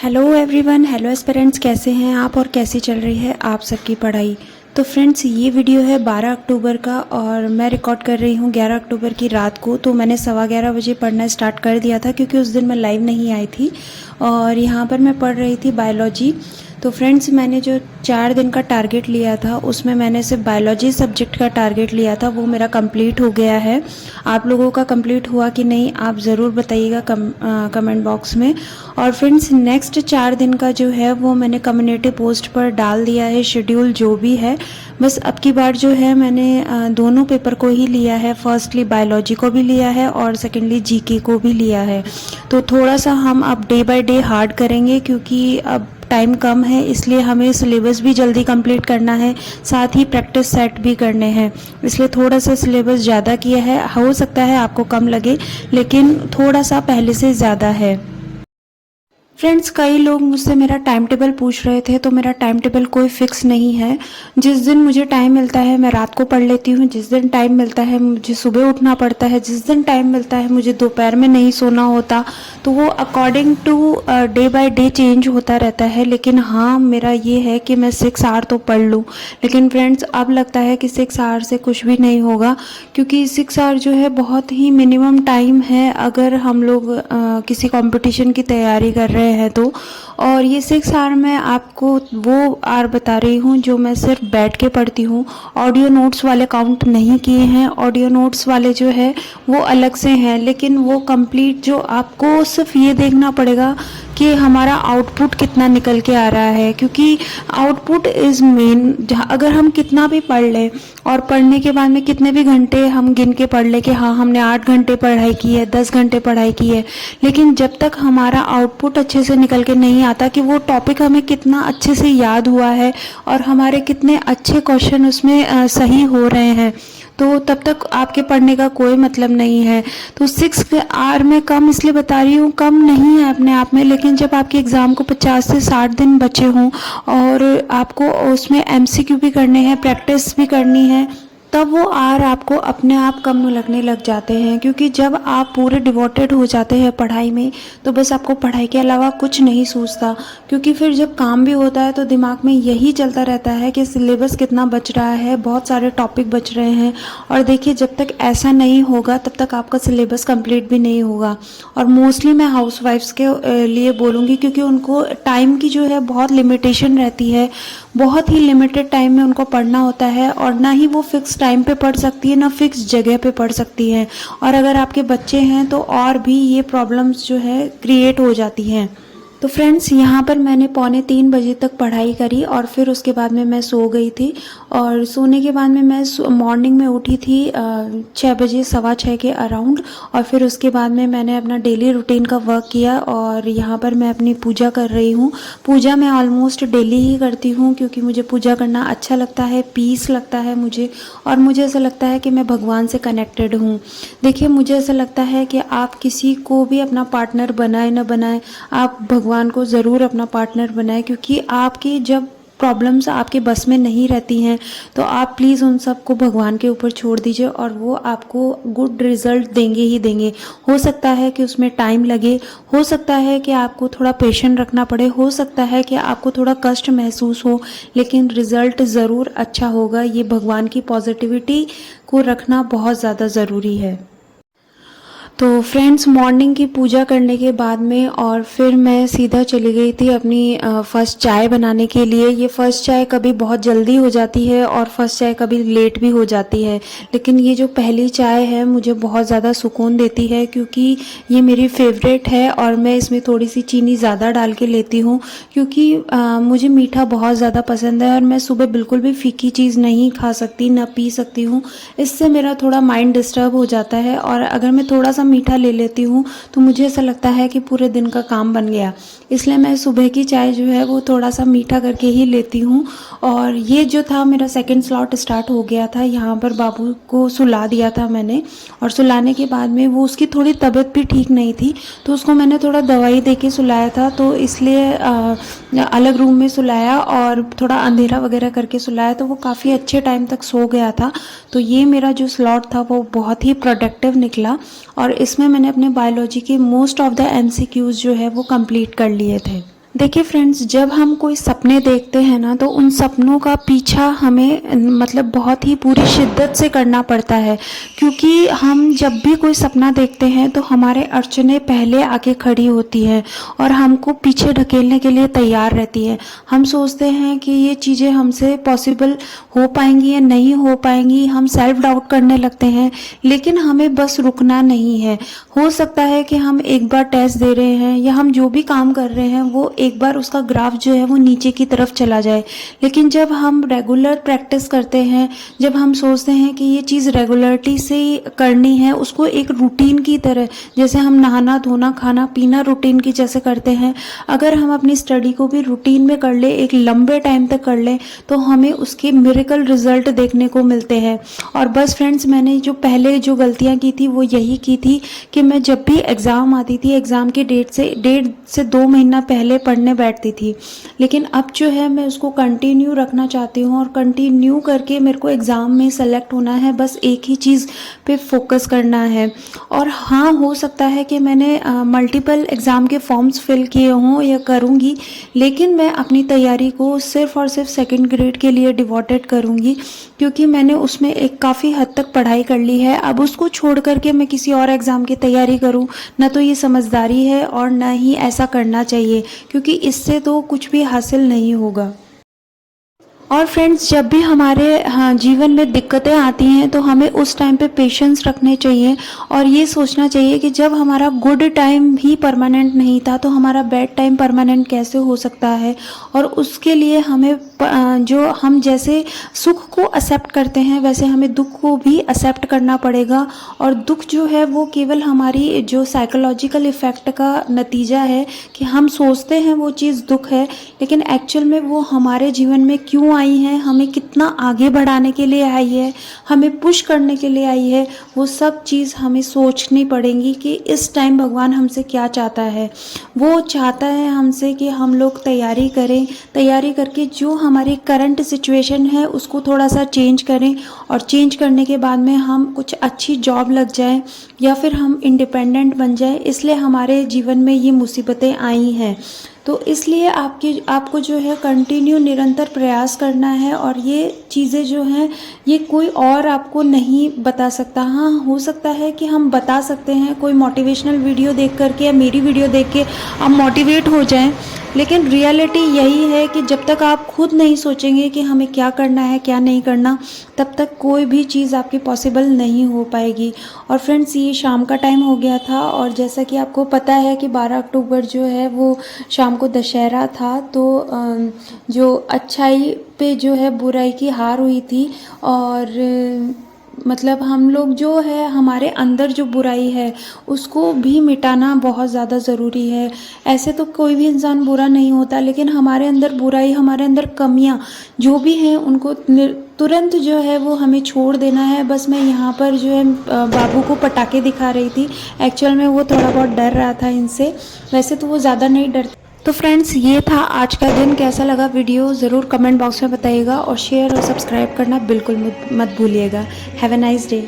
Hello everyone, hello aspirants, कैसे हैं आप और कैसी चल रही है आप सबकी पढ़ाई। तो फ्रेंड्स, ये वीडियो है 12 अक्टूबर का और मैं रिकॉर्ड कर रही हूँ 11 अक्टूबर की रात को। तो मैंने 11:15 बजे पढ़ना स्टार्ट कर दिया था क्योंकि उस दिन मैं लाइव नहीं आई थी और यहाँ पर मैं पढ़ रही थी बायोलॉजी। तो फ्रेंड्स, मैंने जो 4 दिन का टारगेट लिया था उसमें मैंने सिर्फ बायोलॉजी सब्जेक्ट का टारगेट लिया था, वो मेरा कंप्लीट हो गया है। आप लोगों का कंप्लीट हुआ कि नहीं आप ज़रूर बताइएगा कमेंट बॉक्स में। और फ्रेंड्स, नेक्स्ट 4 दिन का जो है वो मैंने कम्युनिटी पोस्ट पर डाल दिया है शेड्यूल जो भी है। बस अब की बार जो है मैंने दोनों पेपर को ही लिया है, फर्स्टली बायोलॉजी को भी लिया है और सेकेंडली जीके को भी लिया है। तो थोड़ा सा हम अब डे बाय डे हार्ड करेंगे क्योंकि अब टाइम कम है, इसलिए हमें सिलेबस भी जल्दी कंप्लीट करना है, साथ ही प्रैक्टिस सेट भी करने हैं। इसलिए थोड़ा सा सिलेबस ज़्यादा किया है, हो सकता है आपको कम लगे लेकिन थोड़ा सा पहले से ज़्यादा है। फ्रेंड्स, कई लोग मुझसे मेरा टाइम टेबल पूछ रहे थे, तो मेरा टाइम टेबल कोई फिक्स नहीं है। जिस दिन मुझे टाइम मिलता है मैं रात को पढ़ लेती हूँ, जिस दिन टाइम मिलता है मुझे सुबह उठना पड़ता है, जिस दिन टाइम मिलता है मुझे दोपहर में नहीं सोना होता। तो वो according to day by day change होता रहता है। लेकिन हाँ, मेरा ये है कि मैं 6 आवर तो पढ़ लूँ। लेकिन फ्रेंड्स, अब लगता है कि 6 आवर से कुछ भी नहीं होगा क्योंकि 6 आवर जो है बहुत ही मिनिमम टाइम है अगर हम लोग किसी कंपटीशन की तैयारी कर रहे हैं तो। और ये 6 आवर मैं आपको वो आवर बता रही हूँ जो मैं सिर्फ बैठ के पढ़ती हूँ। ऑडियो नोट्स वाले काउंट नहीं किए हैं, ऑडियो नोट्स वाले जो है वो अलग से हैं, लेकिन वो कंप्लीट जो आपको सिर्फ ये देखना पड़ेगा कि हमारा आउटपुट कितना निकल के आ रहा है, क्योंकि आउटपुट इज़ मेन। अगर हम कितना भी पढ़ लें और पढ़ने के बाद में कितने भी घंटे हम गिन के पढ़ लें कि हाँ हमने 8 घंटे पढ़ाई की है, 10 घंटे पढ़ाई की है, लेकिन जब तक हमारा आउटपुट अच्छे से निकल के नहीं आता कि वो टॉपिक हमें कितना अच्छे से याद हुआ है और हमारे कितने अच्छे क्वेश्चन उसमें सही हो रहे हैं, तो तब तक आपके पढ़ने का कोई मतलब नहीं है। तो 6 आवर में कम इसलिए बता रही हूँ, कम नहीं है अपने आप में, लेकिन जब आपके एग्ज़ाम को 50 से 60 दिन बचे हों और आपको उसमें एमसीक्यू भी करने हैं, प्रैक्टिस भी करनी है, तब वो आर आपको अपने आप कम लगने लग जाते हैं। क्योंकि जब आप पूरे डिवोटेड हो जाते हैं पढ़ाई में तो बस आपको पढ़ाई के अलावा कुछ नहीं सूझता, क्योंकि फिर जब काम भी होता है तो दिमाग में यही चलता रहता है कि सिलेबस कितना बच रहा है, बहुत सारे टॉपिक बच रहे हैं। और देखिए, जब तक ऐसा नहीं होगा तब तक आपका सिलेबस कंप्लीट भी नहीं होगा। और मोस्टली मैं हाउसवाइफ्स के लिए बोलूँगी क्योंकि उनको टाइम की जो है बहुत लिमिटेशन रहती है, बहुत ही लिमिटेड टाइम में उनको पढ़ना होता है और ना ही वो फिक्स टाइम पे पढ़ सकती है ना फिक्स जगह पे पढ़ सकती है। और अगर आपके बच्चे हैं तो और भी ये प्रॉब्लम्स जो है क्रिएट हो जाती हैं। तो फ्रेंड्स, यहाँ पर मैंने 2:45 बजे तक पढ़ाई करी और फिर उसके बाद में मैं सो गई थी। और सोने के बाद में मैं मॉर्निंग में उठी थी 6 बजे, 6:15 के अराउंड। और फिर उसके बाद में मैंने अपना डेली रूटीन का वर्क किया और यहाँ पर मैं अपनी पूजा कर रही हूँ। पूजा मैं ऑलमोस्ट डेली ही करती हूँ क्योंकि मुझे पूजा करना अच्छा लगता है, पीस लगता है मुझे, और मुझे ऐसा लगता है कि मैं भगवान से कनेक्टेड हूँ। देखिए, मुझे ऐसा लगता है कि आप किसी को भी अपना पार्टनर बनाए ना बनाए, आप भगवान को ज़रूर अपना पार्टनर बनाएं, क्योंकि आपकी जब प्रॉब्लम्स आपके बस में नहीं रहती हैं तो आप प्लीज़ उन सब को भगवान के ऊपर छोड़ दीजिए और वो आपको गुड रिजल्ट देंगे ही देंगे। हो सकता है कि उसमें टाइम लगे, हो सकता है कि आपको थोड़ा पेशेंट रखना पड़े, हो सकता है कि आपको थोड़ा कष्ट महसूस हो, लेकिन रिजल्ट ज़रूर अच्छा होगा। ये भगवान की पॉजिटिविटी को रखना बहुत ज़्यादा ज़रूरी है। तो फ्रेंड्स, मॉर्निंग की पूजा करने के बाद में और फिर मैं सीधा चली गई थी अपनी फ़र्स्ट चाय बनाने के लिए। ये फ़र्स्ट चाय कभी बहुत जल्दी हो जाती है और फ़र्स्ट चाय कभी लेट भी हो जाती है, लेकिन ये जो पहली चाय है मुझे बहुत ज़्यादा सुकून देती है क्योंकि ये मेरी फेवरेट है और मैं इसमें थोड़ी सी चीनी ज़्यादा डाल के लेती हूँ क्योंकि मुझे मीठा बहुत ज़्यादा पसंद है और मैं सुबह बिल्कुल भी फीकी चीज़ नहीं खा सकती ना पी सकती हूँ। इससे मेरा थोड़ा माइंड डिस्टर्ब हो जाता है और अगर मैं थोड़ा सा मीठा ले लेती हूँ तो मुझे ऐसा लगता है कि पूरे दिन का काम बन गया। इसलिए मैं सुबह की चाय जो है वो थोड़ा सा मीठा करके ही लेती हूँ। और ये जो था मेरा सेकंड स्लॉट स्टार्ट हो गया था। यहाँ पर बाबू को सुला दिया था मैंने और सुलाने के बाद में वो उसकी थोड़ी तबीयत भी ठीक नहीं थी तो उसको मैंने थोड़ा दवाई दे के सुलाया था, तो इसलिए अलग रूम में सुलाया और थोड़ा अंधेरा वगैरह करके सुलाया तो वो काफ़ी अच्छे टाइम तक सो गया था। तो ये मेरा जो स्लॉट था वो बहुत ही प्रोडक्टिव निकला और इसमें मैंने अपने बायोलॉजी के मोस्ट ऑफ द एमसीक्यूज़ जो है वो कंप्लीट कर लिए थे। देखिए फ्रेंड्स, जब हम कोई सपने देखते हैं ना तो उन सपनों का पीछा हमें मतलब बहुत ही पूरी शिद्दत से करना पड़ता है, क्योंकि हम जब भी कोई सपना देखते हैं तो हमारे अड़चनें पहले आके खड़ी होती हैं और हमको पीछे ढकेलने के लिए तैयार रहती है। हम सोचते हैं कि ये चीज़ें हमसे पॉसिबल हो पाएंगी या नहीं हो पाएंगी, हम सेल्फ डाउट करने लगते हैं। लेकिन हमें बस रुकना नहीं है। हो सकता है कि हम एक बार टेस्ट दे रहे हैं या हम जो भी काम कर रहे हैं वो एक बार उसका ग्राफ जो है वो नीचे की तरफ चला जाए, लेकिन जब हम रेगुलर प्रैक्टिस करते हैं, जब हम सोचते हैं कि ये चीज़ रेगुलरिटी से करनी है, उसको एक रूटीन की तरह, जैसे हम नहाना धोना खाना पीना रूटीन की जैसे करते हैं, अगर हम अपनी स्टडी को भी रूटीन में कर ले, एक लंबे टाइम तक कर लें, तो हमें उसके मिरेकल रिजल्ट देखने को मिलते हैं। और बस फ्रेंड्स, मैंने जो पहले जो गलतियाँ की थी वो यही की थी कि मैं जब भी एग्ज़ाम आती थी, एग्ज़ाम की डेट से 2 महीना पहले पढ़ने बैठती थी। लेकिन अब जो है मैं उसको कंटिन्यू रखना चाहती हूँ और कंटिन्यू करके मेरे को एग्ज़ाम में सेलेक्ट होना है, बस एक ही चीज़ पे फोकस करना है। और हाँ, हो सकता है कि मैंने मल्टीपल एग्ज़ाम के फॉर्म्स फिल किए हों या करूँगी, लेकिन मैं अपनी तैयारी को सिर्फ़ और सिर्फ सेकंड ग्रेड के लिए डिवोटेड करूँगी, क्योंकि मैंने उसमें एक काफ़ी हद तक पढ़ाई कर ली है। अब उसको छोड़ करके मैं किसी और एग्ज़ाम की तैयारी करूँ, ना तो ये समझदारी है और ना ही ऐसा करना चाहिए, क्योंकि इससे तो कुछ भी हासिल नहीं होगा। और फ्रेंड्स, जब भी हमारे जीवन में दिक्कतें आती हैं तो हमें उस टाइम पे पेशेंस रखने चाहिए और ये सोचना चाहिए कि जब हमारा गुड टाइम ही परमानेंट नहीं था तो हमारा बैड टाइम परमानेंट कैसे हो सकता है। और उसके लिए हमें जो हम जैसे सुख को एक्सेप्ट करते हैं वैसे हमें दुख को भी एक्सेप्ट करना पड़ेगा। और दुख जो है वो केवल हमारी जो साइकोलॉजिकल इफ़ेक्ट का नतीजा है कि हम सोचते हैं वो चीज़ दुख है, लेकिन एक्चुअल में वो हमारे जीवन में क्यों आई है, हमें कितना आगे बढ़ाने के लिए आई है, हमें पुश करने के लिए आई है, वो सब चीज़ हमें सोचनी पड़ेगी कि इस टाइम भगवान हमसे क्या चाहता है। वो चाहता है हमसे कि हम लोग तैयारी करें, तैयारी करके जो हमारी करंट सिचुएशन है उसको थोड़ा सा चेंज करें और चेंज करने के बाद में हम कुछ अच्छी जॉब लग जाए या फिर हम इंडिपेंडेंट बन जाए। इसलिए हमारे जीवन में ये मुसीबतें आई हैं, तो इसलिए आपको जो है कंटिन्यू निरंतर प्रयास करना है और ये चीज़ें जो हैं ये कोई और आपको नहीं बता सकता। हाँ, हो सकता है कि हम बता सकते हैं, कोई मोटिवेशनल वीडियो देख करके या मेरी वीडियो देख के आप मोटिवेट हो जाएं, लेकिन रियलिटी यही है कि जब तक आप खुद नहीं सोचेंगे कि हमें क्या करना है क्या नहीं करना, तब तक कोई भी चीज़ आपकी पॉसिबल नहीं हो पाएगी। और फ्रेंड्स, ये शाम का टाइम हो गया था और जैसा कि आपको पता है कि 12 अक्टूबर जो है वो शाम को दशहरा था, तो जो अच्छाई पे जो है बुराई की हार हुई थी। और मतलब हम लोग जो है हमारे अंदर जो बुराई है उसको भी मिटाना बहुत ज़्यादा ज़रूरी है। ऐसे तो कोई भी इंसान बुरा नहीं होता, लेकिन हमारे अंदर बुराई, हमारे अंदर कमियां जो भी हैं उनको तुरंत जो है वो हमें छोड़ देना है। बस मैं यहाँ पर जो है बाबू को पटाखे दिखा रही थी, एक्चुअल में वो थोड़ा बहुत डर रहा था इनसे, वैसे तो वो ज़्यादा नहीं डरता। तो फ्रेंड्स, ये था आज का दिन। कैसा लगा वीडियो ज़रूर कमेंट बॉक्स में बताइएगा और शेयर और सब्सक्राइब करना बिल्कुल मत भूलिएगा। Have a nice day.